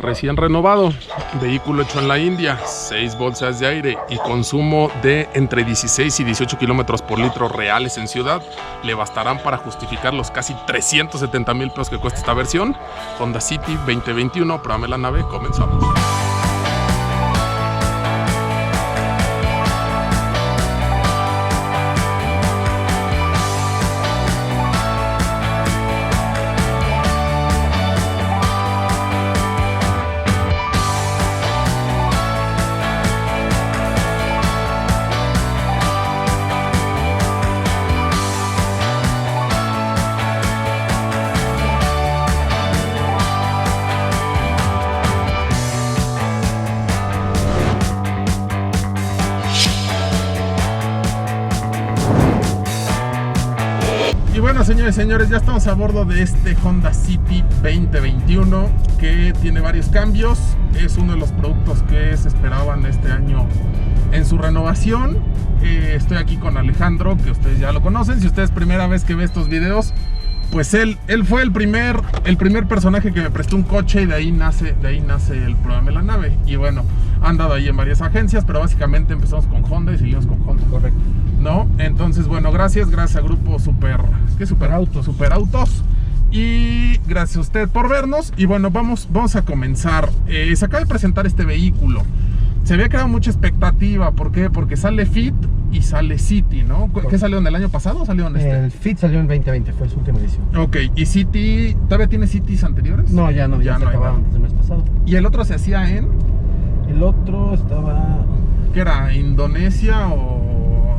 recién renovado, vehículo hecho en la India, 6 bolsas de aire y consumo de entre 16 y 18 kilómetros por litro reales en ciudad, le bastarán para justificar los casi 370,000 pesos que cuesta esta versión. Honda City 2021, pruébame la nave, comenzamos. Y bueno, señores y señores, ya estamos a bordo de este Honda City 2021 que tiene varios cambios. Es uno de los productos que se esperaban este año en su renovación. Estoy aquí con Alejandro, que ustedes ya lo conocen. Si ustedes es primera vez que ve estos videos, pues él fue el primer personaje que me prestó un coche y de ahí nace el programa de la nave. Y bueno, han andado ahí en varias agencias, pero básicamente empezamos con Honda y seguimos con Honda. Correcto. ¿No? Entonces, bueno, gracias a Grupo Superautos. Y gracias a usted por vernos. Y bueno, vamos a comenzar. Se acaba de presentar este vehículo. Se había creado mucha expectativa. ¿Por qué? Porque sale Fit y sale City, ¿no? ¿Qué salió en el año pasado o salió en este? El Fit salió en 2020, fue su última edición. Ok, ¿y City todavía tiene Cities anteriores? No, ya no, ya se acabaron desde el mes pasado. ¿Y el otro se hacía en? El otro estaba... ¿Qué era? ¿Indonesia o...?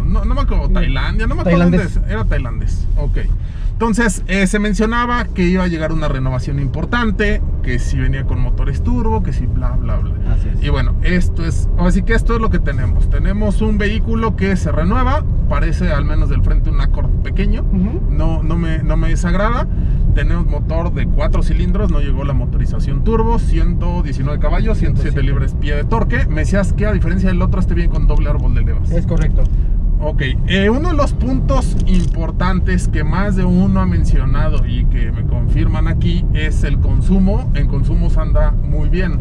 No me acuerdo, Tailandia, no me acuerdo dónde es. Era tailandés, ok. Entonces, se mencionaba que iba a llegar una renovación importante, que si venía con motores turbo, que si bla, bla, bla. Así es. Y bueno, así que esto es lo que tenemos. Tenemos un vehículo que se renueva, parece al menos del frente un Accord pequeño, no me desagrada. Tenemos motor de 4 cilindros, no llegó la motorización turbo, 119 caballos, 107 libras-pie de torque. Me decías que a diferencia del otro, viene con doble árbol de levas. Es correcto. Ok, uno de los puntos importantes que más de uno ha mencionado y que me confirman aquí es el consumo. En consumos anda muy bien,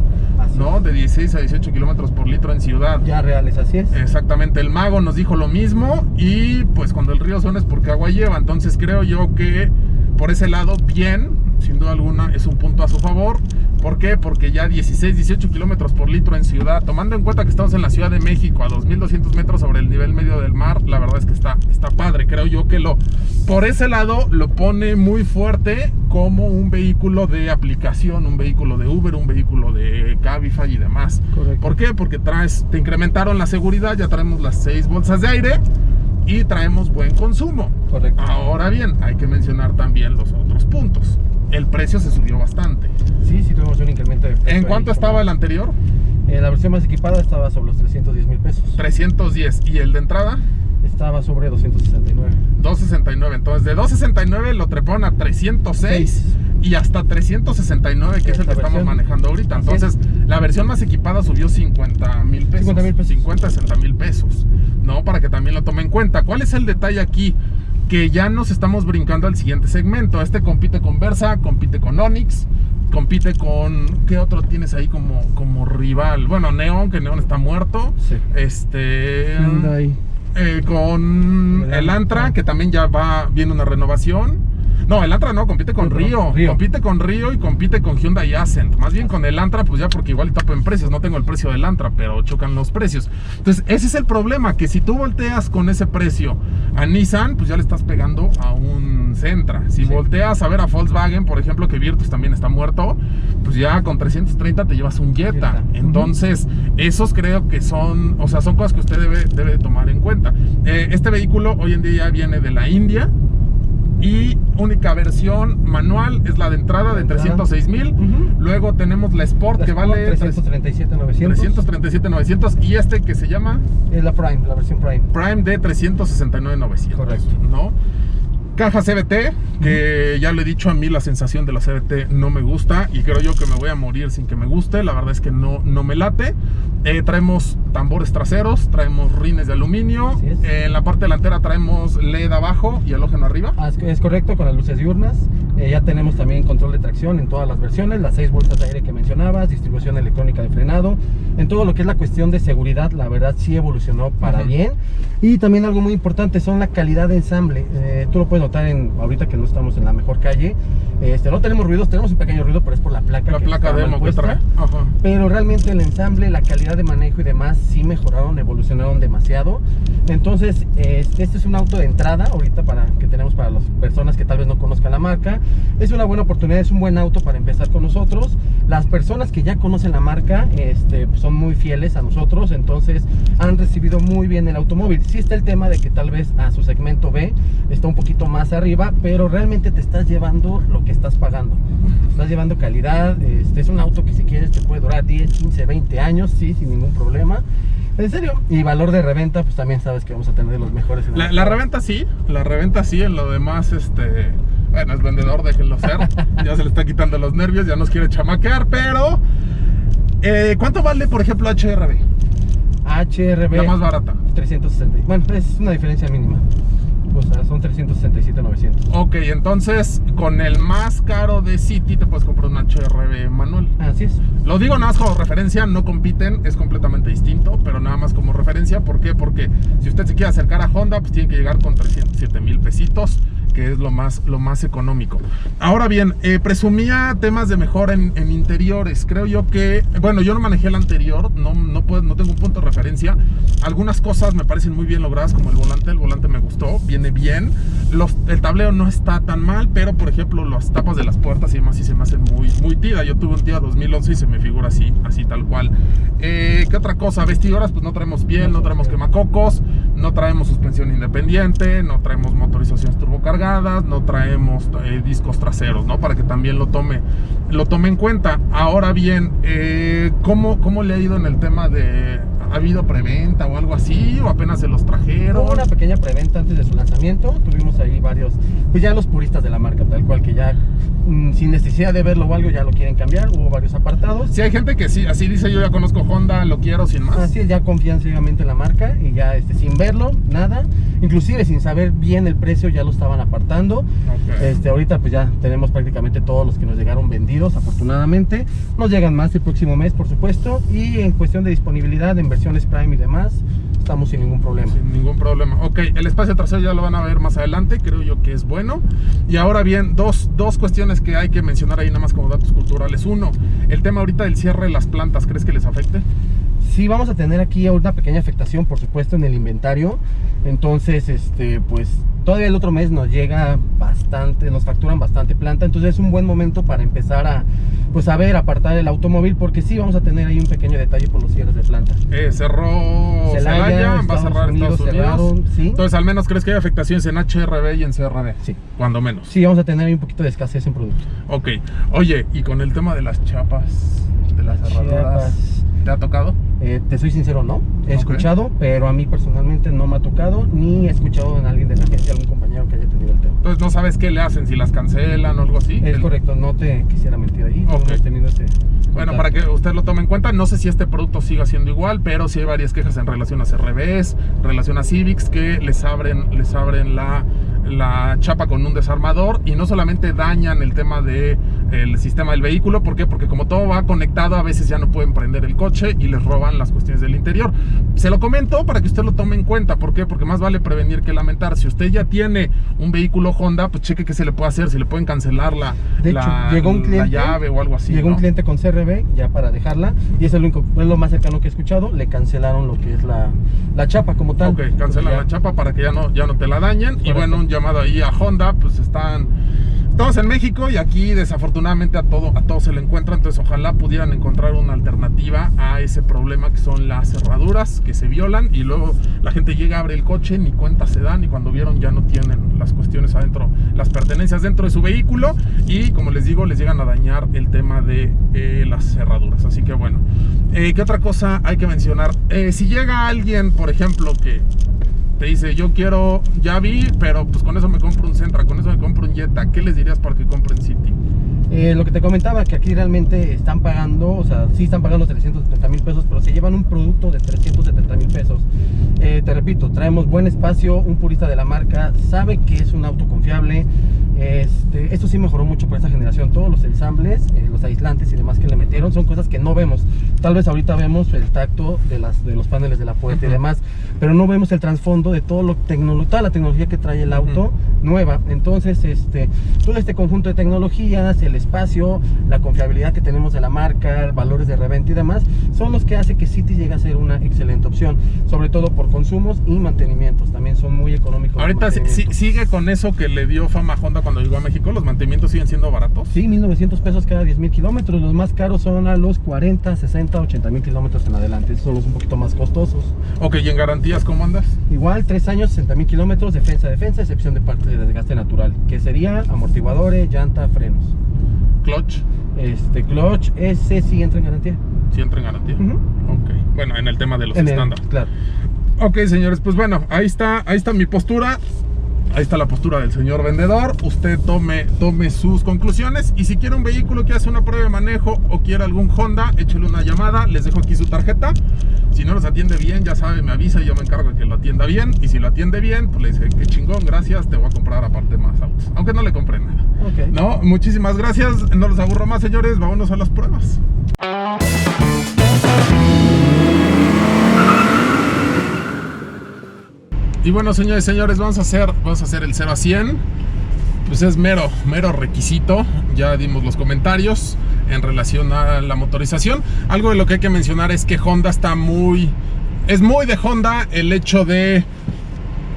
¿no? De 16 a 18 kilómetros por litro en ciudad. Ya reales, así es. Exactamente, el Mago nos dijo lo mismo y pues cuando el río suena es porque agua lleva. Entonces creo yo que por ese lado, bien, sin duda alguna es un punto a su favor. ¿Por qué? Porque ya 16, 18 kilómetros por litro en ciudad, tomando en cuenta que estamos en la Ciudad de México a 2.200 metros sobre el nivel medio del mar, la verdad es que está padre. Creo yo que por ese lado lo pone muy fuerte como un vehículo de aplicación, un vehículo de Uber, un vehículo de Cabify y demás. Correcto. ¿Por qué? Porque te incrementaron la seguridad, ya traemos las 6 bolsas de aire y traemos buen consumo. Correcto. Ahora bien, hay que mencionar también los otros puntos. El precio se subió bastante. Sí, tuvimos un incremento de precio. ¿En cuánto estaba el anterior? La versión más equipada estaba sobre los 310,000 pesos. 310. ¿Y el de entrada? Estaba sobre 269. 269. Entonces de 269 lo treparon a 306 y hasta 369, que es el que estamos manejando ahorita. Entonces la versión más equipada subió 50,000 pesos. 50, 60,000 pesos. No, para que también lo tomen en cuenta. ¿Cuál es el detalle aquí? Que ya nos estamos brincando al siguiente segmento. Este compite con Versa, compite con Onix, compite con... ¿Qué otro tienes ahí como rival? Bueno, Neon, que Neon está muerto. Sí. Con el Antra, que también ya viene una renovación. No, el Antra no, compite con Río. Compite con Río y compite con Hyundai Accent. Más bien con el Antra, pues ya porque igual topo en precios. No tengo el precio del Antra, pero chocan los precios. Entonces, ese es el problema, que si tú volteas con ese precio a Nissan, pues ya le estás pegando a un Sentra. Si volteas a ver a Volkswagen, por ejemplo, que Virtus también está muerto, pues ya con 330 te llevas un Jetta. Entonces, esos creo que son cosas que usted debe tomar en cuenta. Este vehículo hoy en día ya viene de la India. Y única versión manual es la de entrada de 306,000. Luego tenemos la Sport, que vale 337,900. Y este que se llama es la Prime, la versión Prime. Prime de 369,900. Correcto. ¿No? Caja CVT, que ya lo he dicho, a mí la sensación de la CVT no me gusta y creo yo que me voy a morir sin que me guste. La verdad es que no me late. Traemos tambores traseros, traemos rines de aluminio. En la parte delantera traemos LED abajo y halógeno arriba. Es correcto, con las luces diurnas. Ya tenemos también control de tracción en todas las versiones, las 6 bolsas de aire que mencionabas, distribución electrónica de frenado. En todo lo que es la cuestión de seguridad, la verdad sí evolucionó para bien. Y también algo muy importante son la calidad de ensamble. Tú lo puedes notar ahorita que no estamos en la mejor calle. No tenemos ruidos, tenemos un pequeño ruido, pero es por la placa. La placa demo que trae. Pero realmente el ensamble, la calidad de manejo y demás sí mejoraron, evolucionaron demasiado. Entonces, este es un auto de entrada ahorita que tenemos para las personas que tal vez no conozcan la marca. Es una buena oportunidad, es un buen auto para empezar con nosotros. Las personas que ya conocen la marca pues son muy fieles a nosotros, entonces han recibido muy bien el automóvil. Sí está el tema de que tal vez a su segmento B está un poquito más arriba, pero realmente te estás llevando lo que estás pagando. Estás llevando calidad. Es un auto que si quieres te puede durar 10, 15, 20 años, sí, sin ningún problema. En serio. Y valor de reventa, pues también sabes que vamos a tener los mejores. La reventa sí, en lo demás, bueno, es vendedor, déjenlo ser. Ya se le está quitando los nervios, ya nos quiere chamaquear, pero ¿cuánto vale, por ejemplo, HRB? HRB. La más barata. 360. Bueno, es una diferencia mínima. O sea, son 377,900. Ok, entonces con el más caro de City te puedes comprar un HRB manual. Así es. Lo digo nada más como referencia, no compiten, es completamente distinto, pero nada más como referencia. ¿Por qué? Porque si usted se quiere acercar a Honda, pues tiene que llegar con 307,000 pesitos, que es lo más económico. Ahora bien, presumía temas de mejora en interiores. Creo yo que, bueno, yo no manejé el anterior, no tengo un punto de referencia. Algunas cosas me parecen muy bien logradas, como el volante me gustó, viene bien. El tablero no está tan mal, pero por ejemplo las tapas de las puertas y demás sí se me hacen muy tira. Yo tuve un Tida 2011 y se me figura así tal cual. ¿Qué otra cosa? Vestidoras, pues no traemos piel, no traemos quemacocos, no traemos suspensión independiente, no traemos motorizaciones turbocargadas, no traemos discos traseros, ¿no? Para que también lo tome en cuenta. Ahora bien, ¿cómo le ha ido en el tema de... ¿Ha habido preventa o algo así? ¿O apenas se los trajeron? Hubo una pequeña preventa antes de su lanzamiento. Tuvimos ahí varios, pues ya los puristas de la marca, tal cual, que ya sin necesidad de verlo o algo ya lo quieren cambiar. Hubo varios apartados. Sí, hay gente que sí, así dice: yo ya conozco Honda, lo quiero sin más. Así es, ya confían ciegamente en la marca y ya sin verlo, nada. Inclusive sin saber bien el precio ya lo estaban apartando. Okay. Ahorita pues ya tenemos prácticamente todos los que nos llegaron vendidos, afortunadamente. Nos llegan más el próximo mes, por supuesto. Y en cuestión de disponibilidad en versiones Prime y demás, estamos sin ningún problema. Sin ningún problema. Ok, el espacio trasero ya lo van a ver más adelante, creo yo que es bueno. Y ahora bien, dos cuestiones que hay que mencionar ahí nada más como datos culturales. Uno, el tema ahorita del cierre de las plantas, ¿crees que les afecte? Sí, vamos a tener aquí una pequeña afectación, por supuesto, en el inventario. Entonces, pues todavía el otro mes nos llega bastante, nos facturan bastante planta. Entonces es un buen momento para empezar a apartar el automóvil, porque sí vamos a tener ahí un pequeño detalle por los cierres de planta. Cerró Celaya, va a cerrar Estados Unidos. Cerraron, ¿sí? Entonces, al menos, ¿crees que hay afectaciones en HRB y en CRB? Sí. Cuando menos. Sí, vamos a tener ahí un poquito de escasez en producto. Ok. Oye, y con el tema de las chapas, de las cerraduras, ¿te ha tocado? Te soy sincero, no. He escuchado, pero a mí personalmente no me ha tocado, ni he escuchado en alguien de la agencia, algún compañero que haya tenido el tema. Entonces, ¿no sabes qué le hacen? ¿Si las cancelan o algo así? Es correcto, no te quisiera mentir ahí. No he tenido Bueno, para que usted lo tome en cuenta, no sé si este producto siga siendo igual, pero sí hay varias quejas en relación a CRBs, en relación a Civics, que les abren la chapa con un desarmador y no solamente dañan el tema del sistema del vehículo. ¿Por qué? Porque como todo va conectado, a veces ya no pueden prender el coche y les roban las cuestiones del interior. Se lo comento para que usted lo tome en cuenta. ¿Por qué? Porque más vale prevenir que lamentar. Si usted ya tiene un vehículo Honda, pues cheque qué se le puede hacer, si le pueden cancelar la llave o algo así. Llegó un cliente con CRB ya para dejarla, y eso es lo más cercano que he escuchado. Le cancelaron lo que es la chapa como tal. Ok, cancelan la chapa para que ya no te la dañen. Correcto. Y bueno, un llamado ahí a Honda, pues están todos en México y aquí desafortunadamente a todos se le encuentra. Entonces ojalá pudieran encontrar una alternativa a ese problema que son las cerraduras que se violan y luego la gente llega, abre el coche, ni cuenta se dan, y cuando vieron ya no tienen las cuestiones adentro, las pertenencias dentro de su vehículo, y como les digo, les llegan a dañar el tema de las cerraduras. Así que bueno, ¿qué otra cosa hay que mencionar? Si llega alguien, por ejemplo, que te dice: yo quiero, ya vi, pero pues con eso me compro un Sentra, con eso me compro un Jetta, ¿qué les dirías para que compren City? Lo que te comentaba, que aquí realmente están pagando, o sea, sí están pagando 370,000 pesos, pero se llevan un producto de 370,000 pesos. Te repito, traemos buen espacio, un purista de la marca sabe que es un auto confiable. Esto sí mejoró mucho para esta generación. Todos los ensambles, los aislantes y demás que le metieron son cosas que no vemos. Tal vez ahorita vemos el tacto de los paneles de la puerta y demás, pero no vemos el trasfondo de toda la tecnología que trae el auto nueva. Entonces, todo este conjunto de tecnologías, el espacio, la confiabilidad que tenemos de la marca, valores de reventa y demás, son los que hace que City llegue a ser una excelente opción, sobre todo por consumos y mantenimientos. También son muy económicos. Ahorita sigue con eso que le dio fama a Honda cuando llegó a México. ¿Los mantenimientos siguen siendo baratos? Sí, 1,900 pesos cada 10,000 kilómetros. Los más caros son a los 40, 60, 80 mil kilómetros en adelante. Esos son los un poquito más costosos. Ok, ¿y en garantías cómo andas? Igual, 3 años, 60 mil kilómetros, defensa, excepción de partes de desgaste natural, que sería amortiguadores, llanta, frenos. ¿Clutch? Clutch, ese sí entra en garantía. ¿Sí entra en garantía? Ok, bueno, en el tema de los estándares. Claro. Ok, señores, pues bueno, ahí está mi postura. Ahí está la postura del señor vendedor. Usted tome sus conclusiones. Y si quiere un vehículo que hace una prueba de manejo o quiere algún Honda, échele una llamada. Les dejo aquí su tarjeta. Si no los atiende bien, ya sabe, me avisa y yo me encargo de que lo atienda bien. Y si lo atiende bien, pues le dice, qué chingón, gracias, te voy a comprar aparte más autos. Aunque no le compre nada. Okay. No, muchísimas gracias. No los aburro más, señores. Vámonos a las pruebas. Y bueno, señores y señores, vamos a hacer el 0 a 100. Pues es mero requisito. Ya dimos los comentarios en relación a la motorización. Algo de lo que hay que mencionar es que Honda es muy de Honda el hecho de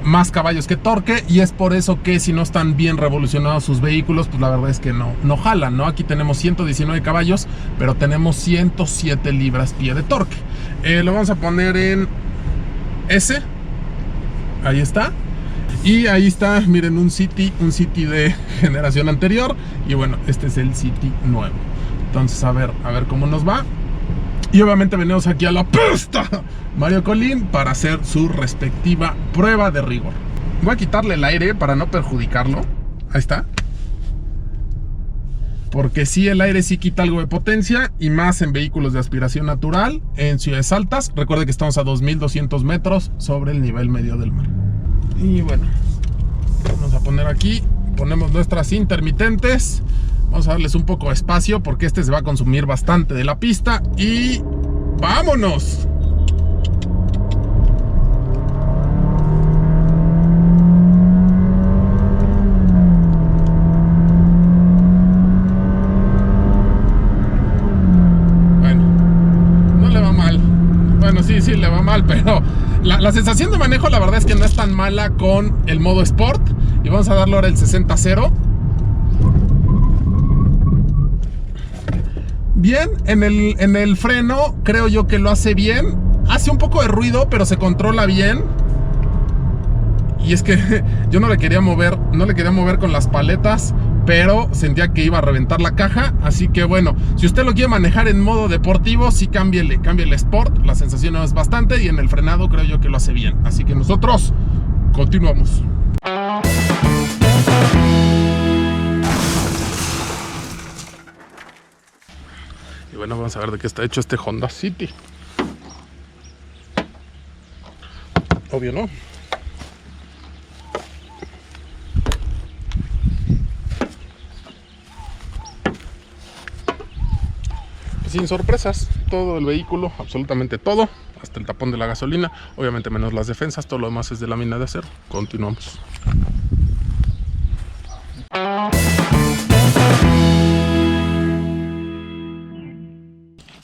más caballos que torque, y es por eso que si no están bien revolucionados sus vehículos, pues la verdad es que no jalan, ¿no? Aquí tenemos 119 caballos, pero tenemos 107 libras-pie de torque. Lo vamos a poner en S. Ahí está. Y ahí está, miren, un City de generación anterior. Y bueno, este es el City nuevo. Entonces, a ver cómo nos va. Y obviamente venimos aquí a la pista Mario Colín para hacer su respectiva prueba de rigor. Voy a quitarle el aire para no perjudicarlo. Ahí está. Porque sí, el aire sí quita algo de potencia, y más en vehículos de aspiración natural, en ciudades altas. Recuerde que estamos a 2200 metros sobre el nivel medio del mar. Y bueno, vamos a poner aquí, ponemos nuestras intermitentes. Vamos a darles un poco de espacio porque este se va a consumir bastante de la pista. Y ¡vámonos! Sí, le va mal, pero la sensación de manejo la verdad es que no es tan mala con el modo Sport. Y vamos a darle ahora el 60-0. Bien, en el freno creo yo que lo hace bien. Hace un poco de ruido, pero se controla bien. Y es que yo no le quería mover con las paletas, pero sentía que iba a reventar la caja. Así que bueno, si usted lo quiere manejar en modo deportivo, sí cámbiele Sport. La sensación es bastante, y en el frenado creo yo que lo hace bien. Así que nosotros continuamos. Y bueno, vamos a ver de qué está hecho este Honda City. Obvio, ¿no? Sin sorpresas, todo el vehículo, absolutamente todo, hasta el tapón de la gasolina, obviamente menos las defensas, todo lo demás es de lámina de acero. Continuamos.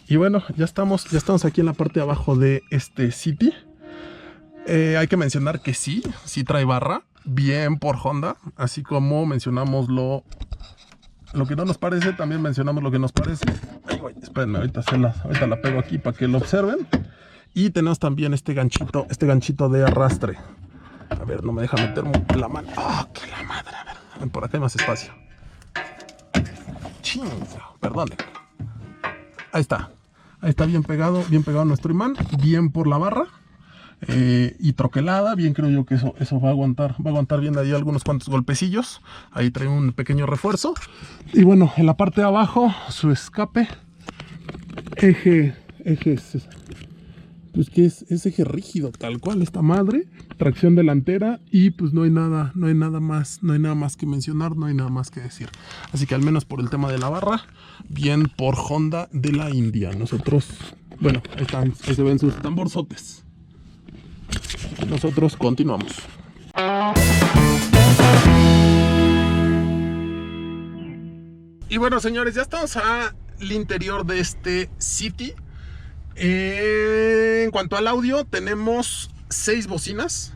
Y bueno, ya estamos aquí en la parte de abajo de este City. Hay que mencionar que sí trae barra, bien por Honda, así como mencionamos lo que no nos parece, también mencionamos lo que nos parece. Ay, güey, espérenme, ahorita la pego aquí para que lo observen. Y tenemos también este ganchito de arrastre. A ver, no me deja meter la mano. ¡Ah, qué la madre! A ver, por acá hay más espacio. Chinga, perdonen. Ahí está bien pegado nuestro imán, bien por la barra. Y troquelada, bien, creo yo que eso va a aguantar bien ahí algunos cuantos golpecillos. Ahí trae un pequeño refuerzo. Y bueno, en la parte de abajo, su escape, ejes pues que es eje rígido, tal cual, esta madre, tracción delantera y pues no hay nada más que mencionar, no hay nada más que decir. Así que al menos por el tema de la barra, bien por Honda de la India. Nosotros, bueno, ahí se ven sus tamborzotes. Nosotros continuamos. Y bueno, señores, ya estamos al interior de este City. En cuanto al audio, tenemos 6 bocinas,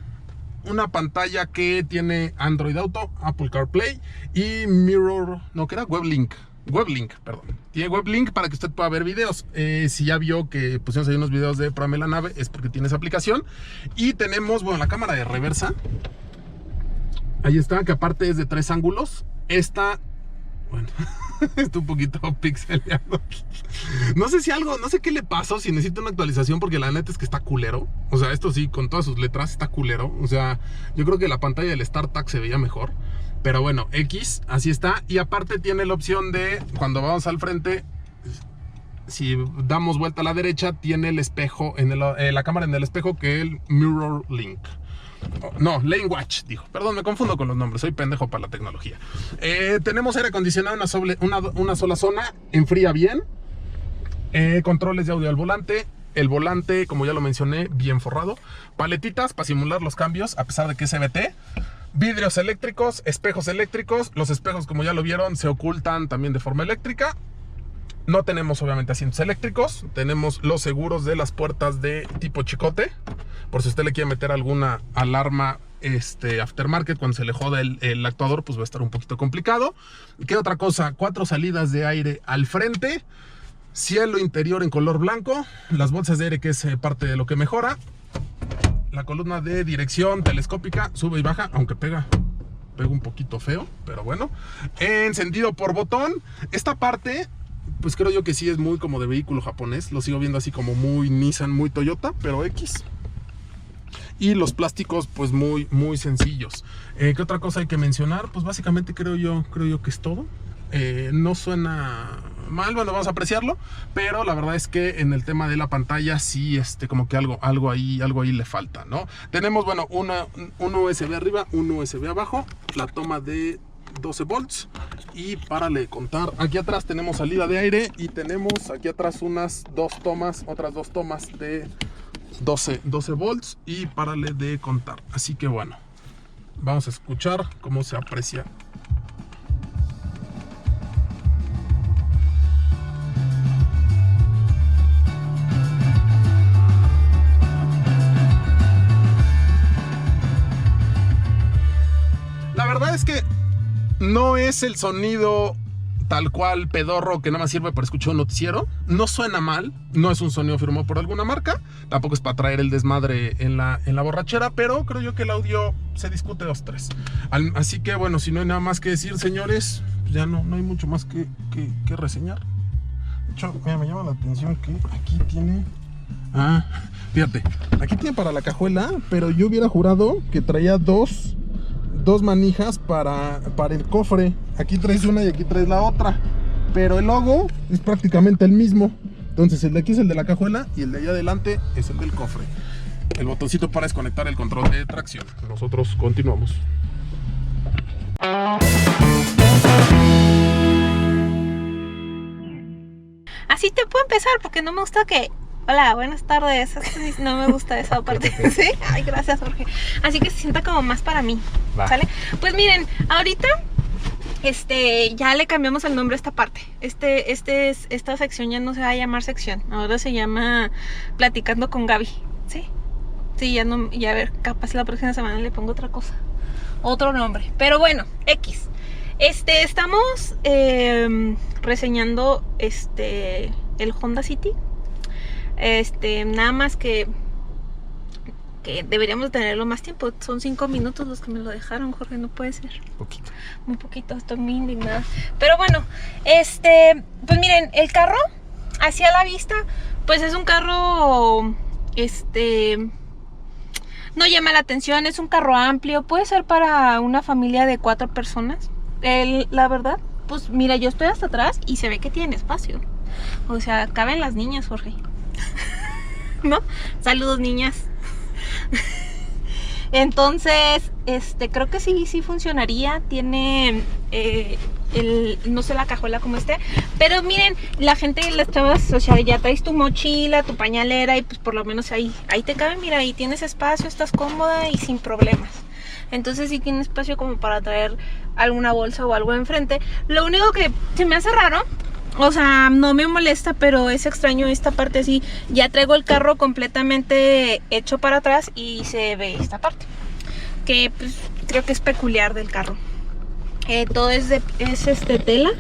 una pantalla que tiene Android Auto, Apple CarPlay y WebLink, perdón. Tiene WebLink para que usted pueda ver videos. Si ya vio que pusimos ahí unos videos de Pruébame la nave, es porque tiene esa aplicación. Y tenemos, bueno, la cámara de reversa. Ahí está, que aparte es de 3 ángulos. Esta, bueno, está un poquito pixeleado. No sé qué le pasó, si necesita una actualización, porque la neta es que está culero. O sea, esto sí, con todas sus letras está culero. O sea, yo creo que la pantalla del StarTAC se veía mejor. Pero bueno, X, así está. Y aparte tiene la opción de, cuando vamos al frente, si damos vuelta a la derecha, tiene el espejo, la cámara en el espejo, que es el Mirror Link. No, Lane Watch, dijo. Perdón, me confundo con los nombres, soy pendejo para la tecnología. Tenemos aire acondicionado en una sola zona, enfría bien. Controles de audio al volante. El volante, como ya lo mencioné, bien forrado. Paletitas para simular los cambios, a pesar de que es CVT. Vidrios eléctricos, espejos eléctricos. Los espejos, como ya lo vieron, se ocultan también de forma eléctrica. No tenemos obviamente asientos eléctricos. Tenemos los seguros de las puertas de tipo chicote, por si usted le quiere meter alguna alarma aftermarket cuando se le joda el actuador, pues va a estar un poquito complicado. ¿Qué otra cosa? 4 salidas de aire al frente. Cielo interior en color blanco. Las bolsas de aire, que es parte de lo que mejora. La columna de dirección telescópica, sube y baja, aunque pega un poquito feo, pero bueno. Encendido por botón. Esta parte, pues creo yo que sí es muy como de vehículo japonés. Lo sigo viendo así como muy Nissan, muy Toyota, pero X. Y los plásticos, pues muy sencillos. ¿Qué otra cosa hay que mencionar? Pues básicamente creo yo que es todo. No suena mal, bueno, vamos a apreciarlo, pero la verdad es que en el tema de la pantalla sí, como que algo ahí le falta, ¿no? Tenemos, bueno, un USB arriba, un USB abajo, la toma de 12 volts y párale de contar. Aquí atrás tenemos salida de aire y tenemos aquí atrás otras dos tomas de 12 volts y párale de contar. Así que bueno, vamos a escuchar cómo se aprecia. La verdad es que no es el sonido tal cual pedorro que nada más sirve para escuchar un noticiero. No suena mal, no es un sonido firmado por alguna marca, tampoco es para traer el desmadre en la borrachera, pero creo yo que el audio se discute 2-3. Así que bueno, si no hay nada más que decir, señores, ya no hay mucho más que reseñar. De hecho, mira, me llama la atención que aquí tiene... fíjate, aquí tiene para la cajuela, pero yo hubiera jurado que traía dos manijas para el cofre. Aquí traes una y aquí traes la otra, pero el logo es prácticamente el mismo. Entonces el de aquí es el de la cajuela y el de allá adelante es el del cofre. El botoncito para desconectar el control de tracción. Nosotros continuamos. Así te puedo empezar, porque no me gusta que... Hola, buenas tardes. No me gusta esa parte. ¿Sí? Ay, gracias, Jorge. Así que se sienta como más para mí. ¿Sale? Pues miren, ahorita ya le cambiamos el nombre a esta parte. Esta sección ya no se va a llamar sección. Ahora se llama Platicando con Gaby. ¿Sí? Sí, ya no, ya a ver, capaz la próxima semana le pongo otra cosa. Otro nombre. Pero bueno, X. Estamos reseñando el Honda City. Nada más que deberíamos tenerlo más tiempo. Son 5 minutos los que me lo dejaron, Jorge, no puede ser. Poquito. Muy poquito, estoy muy indignada. Pero bueno, pues miren, el carro, hacia la vista, pues es un carro, no llama la atención, es un carro amplio, puede ser para una familia de 4 personas. La verdad, pues mira, yo estoy hasta atrás y se ve que tiene espacio. O sea, caben las niñas, Jorge. ¿no? Saludos, niñas. Entonces, creo que sí funcionaría. Tiene no sé la cajuela como pero miren, la gente, las chavas, o sea, ya traes tu mochila, tu pañalera y pues por lo menos ahí te cabe, mira, ahí tienes espacio, estás cómoda y sin problemas. Entonces sí tiene espacio como para traer alguna bolsa o algo enfrente. Lo único que se me hace raro, o sea, no me molesta, pero es extraño esta parte así. Ya traigo el carro completamente hecho para atrás y se ve esta parte, que pues creo que es peculiar del carro. Todo es tela.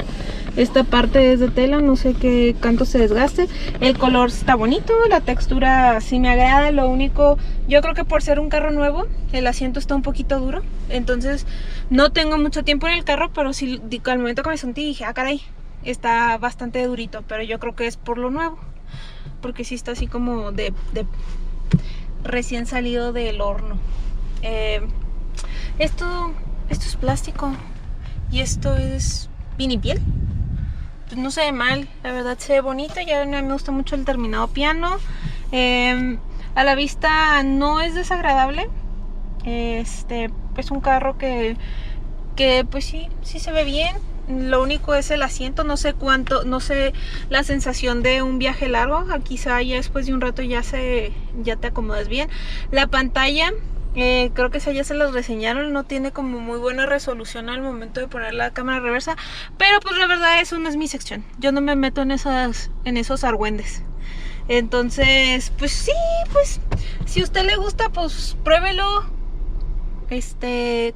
Esta parte es de tela, no sé qué tanto se desgaste. El color está bonito, la textura sí me agrada. Lo único, yo creo que por ser un carro nuevo, el asiento está un poquito duro. Entonces no tengo mucho tiempo en el carro, pero sí al momento que me sentí dije, ah, caray, está bastante durito. Pero yo creo que es por lo nuevo, porque sí está así como de recién salido del horno. Esto es plástico y esto es vinipiel. Pues no se ve mal, la verdad se ve bonito. Ya me gusta mucho el terminado piano. A la vista no es desagradable. Es un carro que pues sí se ve bien. Lo único es el asiento, no sé la sensación de un viaje largo. Quizá ya después de un rato ya te acomodas bien. La pantalla, creo que esa ya se las reseñaron, no tiene como muy buena resolución al momento de poner la cámara reversa, pero pues la verdad eso no es mi sección, yo no me meto en esos argüendes. Entonces pues sí, pues si a usted le gusta, pues pruébelo,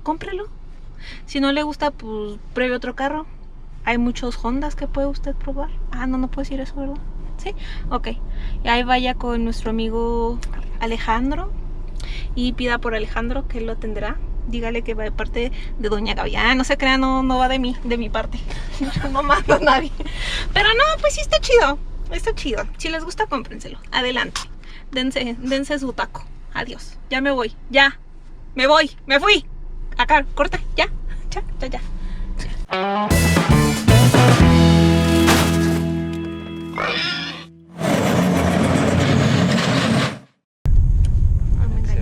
cómprelo. Si no le gusta, pues pruebe otro carro. Hay muchos Hondas que puede usted probar. No puedo decir eso, ¿verdad? Sí, ok. Y ahí vaya con nuestro amigo Alejandro y pida por Alejandro, que él lo tendrá. Dígale que va de parte de Doña Gaby. No se crea, no va de mi parte. No mando a nadie. Pero no, pues sí está chido. Está chido. Si les gusta, cómprenselo. Adelante. Dense su taco. Adiós. Ya me voy. Ya. Me voy. Me fui. Acá, corta. Ya. Se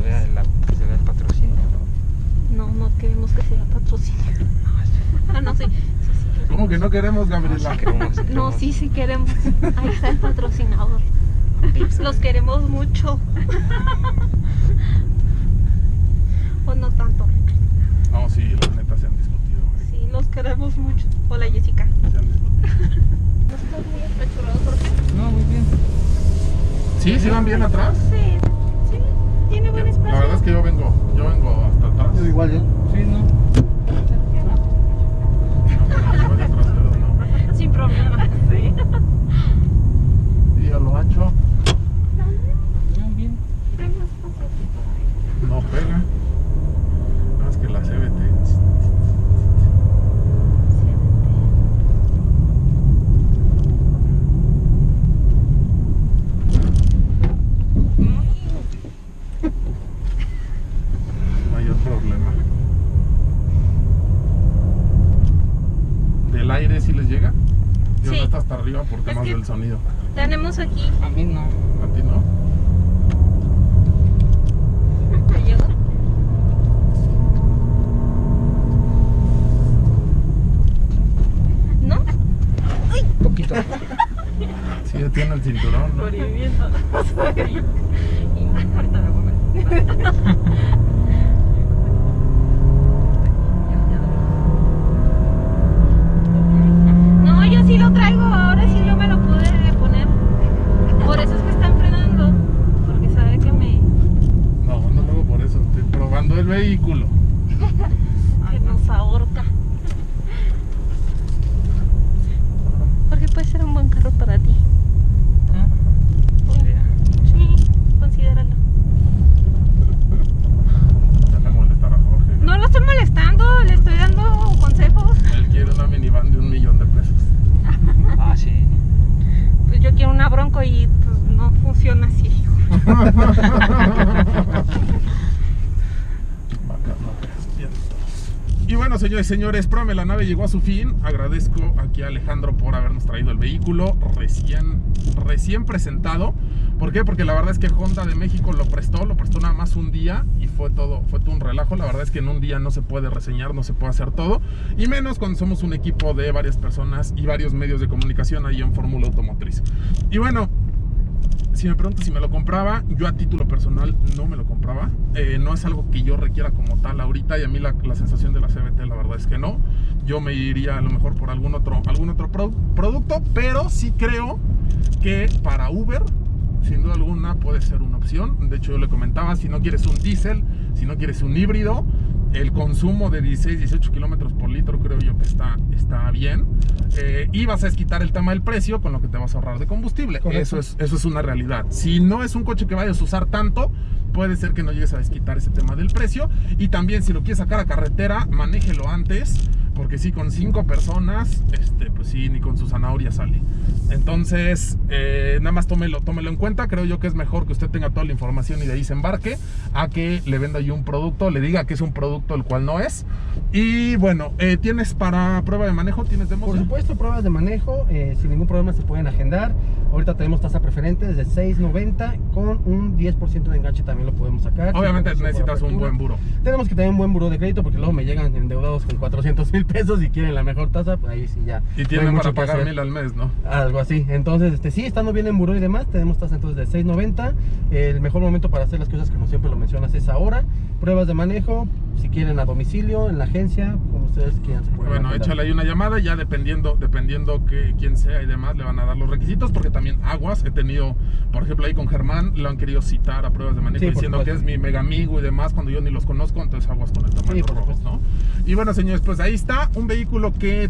vea el patrocinio. No queremos que sea patrocinio. No, sí. ¿Cómo que no queremos, Gabriela? No, sí queremos. Ahí está el patrocinador. Los queremos mucho. O no tanto. No, sí, la neta se han discutido. Sí, los queremos mucho. Hola, Jessica. Se han discutido. ¿No estás muy apachurrado, Jorge? No, muy bien. ¿Sí van bien atrás? Sí, tiene buen espacio. La verdad es que yo vengo hasta atrás. Yo igual, yo. Sí, no. No, de atrás, pero no. Sin problema, sí. Y a lo ancho No, bien. no pega. Más que la CBT. Mayor problema. ¿Del aire sí les llega? Yo Sí. no está hasta arriba por temas que- del sonido. Tenemos aquí. A mí no. ¿A ti no? ¿Te llegó? ¿No? Poquito. Sí, tiene el cinturón, ¿no? Sobreviviendo. No, yo sí lo traigo, ahora sí yo me lo pude poner. Por eso es que están frenando, porque sabe que No lo hago por eso. Estoy probando el vehículo. nos ahorca. Porque puede ser un buen carro para ti. Podría. Sí, considéralo. Ya me molestará Jorge. No lo estoy molestando, le estoy dando consejos. Él quiere una minivan de $1,000,000. Ah, sí. Pues yo quiero una Bronco y pues no funciona así. Y bueno, señores y señores, Próame la Nave llegó a su fin. Agradezco aquí a Alejandro por habernos traído el vehículo recién presentado. ¿Por qué? Porque la verdad es que Honda de México lo prestó nada más un día y fue todo un relajo. La verdad es que en un día no se puede reseñar, no se puede hacer todo, y menos cuando somos un equipo de varias personas y varios medios de comunicación ahí en Fórmula Automotriz. Y bueno, si me preguntas si me lo compraba, yo a título personal no me lo compraba. No es algo que yo requiera como tal ahorita, y a mí la sensación de la CVT la verdad es que no. Yo me iría a lo mejor por algún otro producto, pero sí creo que para Uber sin duda alguna puede ser una opción. De hecho yo le comentaba, si no quieres un diésel, si no quieres un híbrido, el consumo de 16-18 kilómetros por litro creo yo que está bien, y vas a desquitar el tema del precio con lo que te vas a ahorrar de combustible. Eso es una realidad. Si no es un coche que vayas a usar tanto, puede ser que no llegues a desquitar ese tema del precio. Y también, si lo quieres sacar a carretera, manéjelo antes, porque sí, con 5 personas, pues sí, ni con su zanahoria sale. Entonces, nada más tómelo en cuenta. Creo yo que es mejor que usted tenga toda la información y de ahí se embarque, a que le venda yo un producto, le diga que es un producto el cual no es. Y bueno, ¿tienes para prueba de manejo? ¿Tienes demos? Por supuesto, pruebas de manejo, sin ningún problema se pueden agendar. Ahorita tenemos tasa preferente desde $6.90 con un 10% de enganche, también lo podemos sacar. Obviamente necesitas un buen buró. Tenemos que tener un buen buró de crédito, porque luego me llegan endeudados con 400,000 pesos y quieren la mejor tasa, pues ahí sí ya. Y tienen para pagar 1,000 al mes, ¿no? Algo así. Entonces, sí, estando bien en buró y demás, tenemos tasa entonces de $6.90. El mejor momento para hacer las cosas, como siempre lo mencionas, es ahora. Pruebas de manejo, si quieren a domicilio, en la agencia, como ustedes quieran. Bueno, échale ahí una llamada, ya dependiendo que quién sea y demás, le van a dar los requisitos, porque también aguas, he tenido, por ejemplo, ahí con Germán, lo han querido citar a pruebas de manejo, diciendo que es mi mega amigo y demás, cuando yo ni los conozco, entonces aguas con el tema de los robos, ¿no? Y bueno, señores, pues ahí está, un vehículo que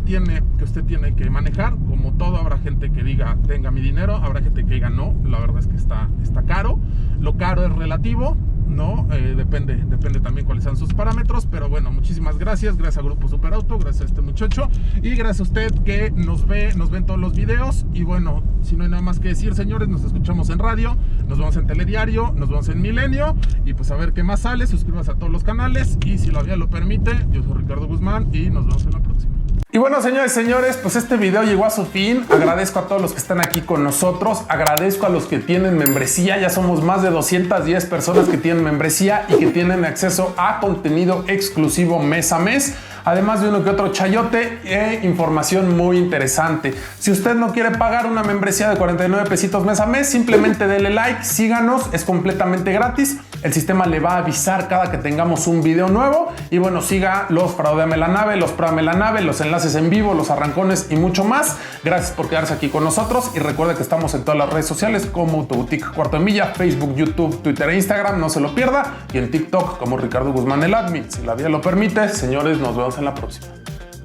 usted tiene que manejar. Como todo, habrá gente que diga, tenga mi dinero, habrá gente que diga, no, la verdad es que está caro. Lo caro es relativo, ¿no? Depende también cuáles sean sus parámetros. Pero bueno, muchísimas gracias a Grupo Superauto, gracias a este muchacho, y gracias a usted que nos ven todos los videos. Y bueno, si no hay nada más que decir, señores, nos escuchamos en radio, nos vemos en Telediario, nos vemos en Milenio, y pues a ver qué más sale. Suscríbase a todos los canales, y si la vida lo permite, yo soy Ricardo Guzmán y nos vemos en la próxima. Y bueno, señores, pues este video llegó a su fin. Agradezco a todos los que están aquí con nosotros. Agradezco a los que tienen membresía. Ya somos más de 210 personas que tienen membresía y que tienen acceso a contenido exclusivo mes a mes. Además de uno que otro chayote e información muy interesante. Si usted no quiere pagar una membresía de 49 pesitos mes a mes, simplemente dele like, síganos, es completamente gratis. El sistema le va a avisar cada que tengamos un video nuevo. Y bueno, siga los Fraudéame la Nave, los Pruébame la Nave, los enlaces en vivo, los arrancones y mucho más. Gracias por quedarse aquí con nosotros. Y recuerde que estamos en todas las redes sociales como Autoboutique Cuarto de Milla, Facebook, YouTube, Twitter e Instagram. No se lo pierda. Y en TikTok como Ricardo Guzmán el Admin. Si la vida lo permite, señores, nos vemos en la próxima.